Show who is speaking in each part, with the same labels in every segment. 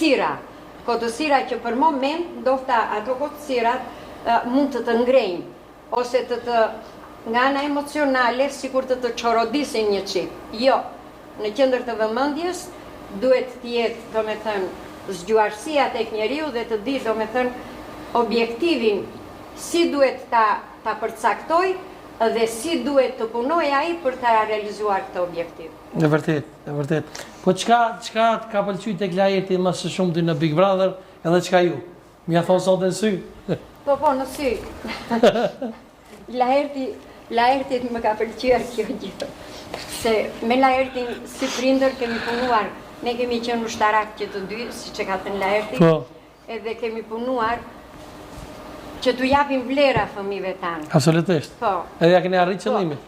Speaker 1: kodësira. Kodësira që për moment ndofta ato kodësirat mund të ngrejnë, ose nga ana emocionale, sikur të çorodisin një çik. Jo, në qendër të vëmendjes duhet të jetë, domethënë, zgjuarësia tek njeriu dhe të di, domethënë, objektivin si duhet ta përcaktoj dhe si duhet të punoj ai për ta realizuar këtë objektiv.
Speaker 2: E vërtet, e vërtet. Po çka ka pëlqyer tek Laerti më së shumti në Big Brother, edhe çka ju? M'ia thon sot në sy.
Speaker 1: Po, në sy. Laertit më ka pëlqyer kjo gjë. Se me Laertin si prindër kemi punuar, ne kemi qenë ushtarak që të dy, siç e ka thënë Laerti, edhe kemi punuar që t'u japim vlera fëmijëve tanë.
Speaker 2: Absolutisht.
Speaker 1: Po.
Speaker 2: Edhe ja keni arritur qëllimin.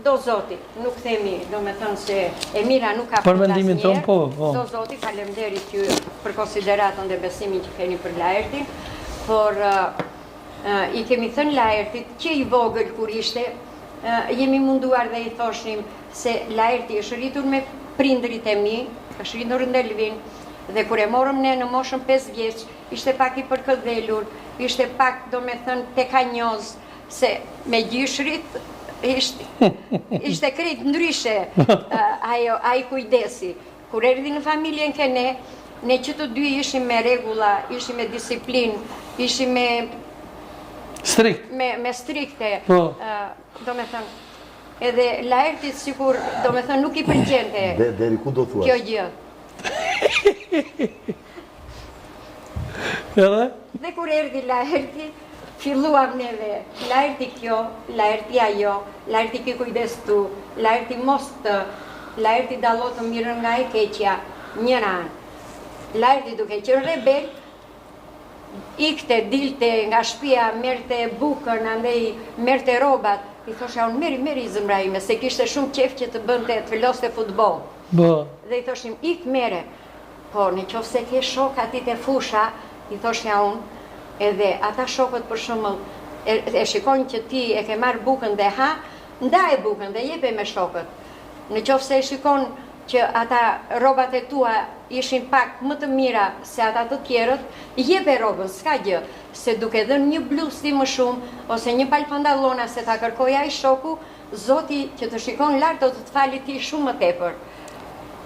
Speaker 1: Do zoti, nuk themi, domethënë se e mira nuk ka
Speaker 2: për mendimin ton, po.
Speaker 1: Do zoti, faleminderit ju për konsideratën dhe besimin që keni për Laertin, por i kemi thënë Laertit që i vogël kur ishte, jemi munduar dhe i thoshim se Laerti është rritur me prindrit e mi, është rritur në Elvin, dhe kur e morëm ne në moshën 5 vjeç, ishte pak i përkëdhelur, ishte pak, domethënë, tekanjoz, se me gjyshrit ishte krejt ndryshe ai kujdesi. Kur erdhi në familjen ke ne që të dy ishim me rregulla, ishim me disiplinë, ishim me strikte, domethënë, edhe Laertit sikur, domethënë, nuk i pëlqente.
Speaker 3: Deri ku do thuash?
Speaker 1: Kjo gjë.
Speaker 2: Edhe?
Speaker 1: Dhe kur erdhi Laerti, filluam neve, Laerti kjo, Laerti ajo, Laerti ki kujdes tu, Laerti mos të, Laerti dallo të mirën nga e keqja, njëra anë. Laerti duke qenë rebel, ikte, dilte nga shtëpia, merte bukën, andej merte robat, i thosha unë meri zëmra ime, se kishte shumë qef që të bënte, të filloste futboll. Dhe i thoshim, ik mere, po në qoftë se ke shok aty te fusha, i thoshja unë, edhe ata shokët për shembull e shikojnë që ti e ke marrë bukën dhe ha, ndaje bukën dhe jepe me shokët. Në qoftë se e shikon që ata rrobat e tua ishin pak më të mira se ata të tjerët, jepe rrobën, s'ka gjë, se duke dhënë një bluzë më shumë ose një palë pantallona se ta kërkoj ai shoku, Zoti që të shikon lart do të të fali ti shumë më tepër.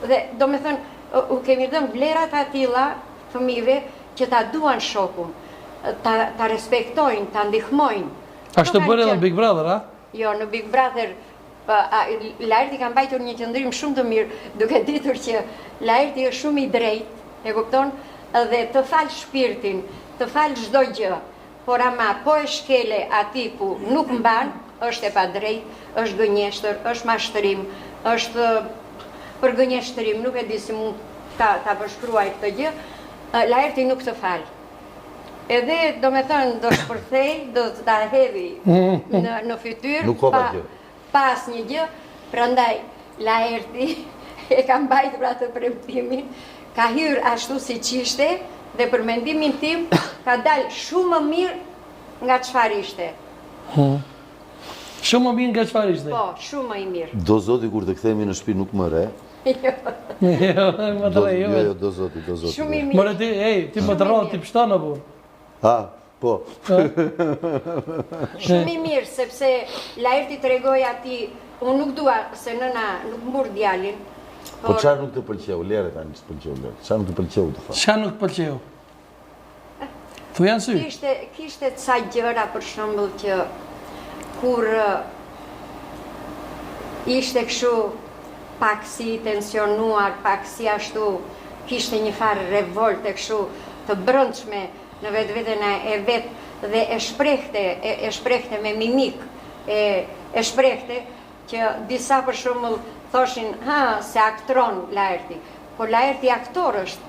Speaker 1: Dhe domethënë u kemi dhënë vlerat atilla fëmijëve që ta duan shokun, ta respektojnë, ta ndihmojnë.
Speaker 2: Ashtu bëre edhe në Big Brother, a?
Speaker 1: Jo, në Big Brother Laerti ka mbajtur një qëndrim shumë të mirë, duke ditur që Laerti është shumë i drejtë, e kupton, dhe të fal shpirtin, të fal çdo gjë. Por ama po e shkele atij ku nuk mban, është e padrejtë, është gënjeshtër, është mashtrim, është për gënjeshtërim, nuk e di si mund ta përshkruaj këtë gjë, Laerti nuk të fal. Edhe, domethënë, do shpërthej, do të ta hedhi në fytyrë, pas një gjë, prandaj Laerti e ka mbajtur atë premtimin, ka hyrë ashtu siç ishte dhe për mendimin tim ka dalë shumë më mirë nga çfarë ishte.
Speaker 2: Shumë më mirë nga çfarë ishte?
Speaker 1: Po, shumë më i mirë.
Speaker 3: Do zoti kur të kthehemi në shtëpi nuk më re. Jo, do zoti.
Speaker 1: Shumë i mirë.
Speaker 2: More ti më të rrallë ti pështon apo?
Speaker 3: Ha, po.
Speaker 1: Shumë i mirë, sepse Laerti tregoi atij, unë nuk dua se nëna nuk mbur djalin.
Speaker 3: Po çfarë nuk të pëlqeu? Lere tani s'pëlqeu lere. Çfarë nuk të pëlqeu të thash?
Speaker 2: Çfarë nuk pëlqeu? Thu janë sy.
Speaker 1: Kishte ca gjëra për shembull që kur ishte kështu pak si tensionuar, pak si ashtu, kishte një farë revolte kështu të brëndshme në vetveten e vet dhe e shprehte me mimik, e shprehte që disa për shembull thoshin, se aktron Laerti. Po Laerti aktor është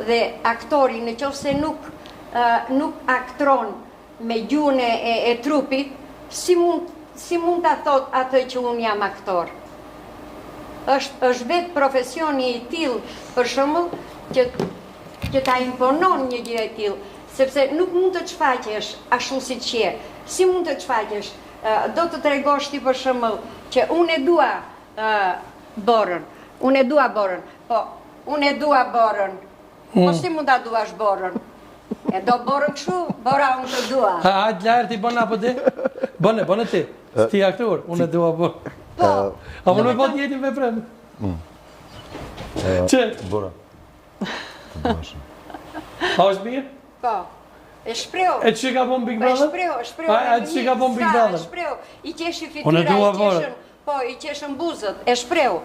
Speaker 1: dhe aktori në qoftë se nuk aktron me gjuhën e trupit, si mund ta thot atë që unë jam aktor? Është vetë profesioni i tillë, për shembull, që ta imponon një gjë e tillë, sepse nuk mund të çfaqesh ashtu siç je. Si mund të çfaqesh? Do të tregosh ti për shembull që unë e dua borën, po unë e dua borën, Po si mund ta duash borën? E do borën kështu, bora unë të dua.
Speaker 2: Hajtë lajrë ti bëna apo ti? Bëne ti. Ti aktor, unë e dua bërë.
Speaker 1: Po.
Speaker 2: A më në po t'jeti me premë? Që?
Speaker 3: Bora. Të duash.
Speaker 2: A është mirë?
Speaker 1: Po. E shpreu.
Speaker 2: E që ka bon Big
Speaker 1: Po e
Speaker 2: Brother?
Speaker 1: shpreu.
Speaker 2: A që ka bon Big Brother?
Speaker 1: E shpreu. I qeshi
Speaker 2: Unë e
Speaker 1: fytyra,
Speaker 2: dua
Speaker 1: i
Speaker 2: borën.
Speaker 1: qeshën, po, i qeshën buzët, e shpreu.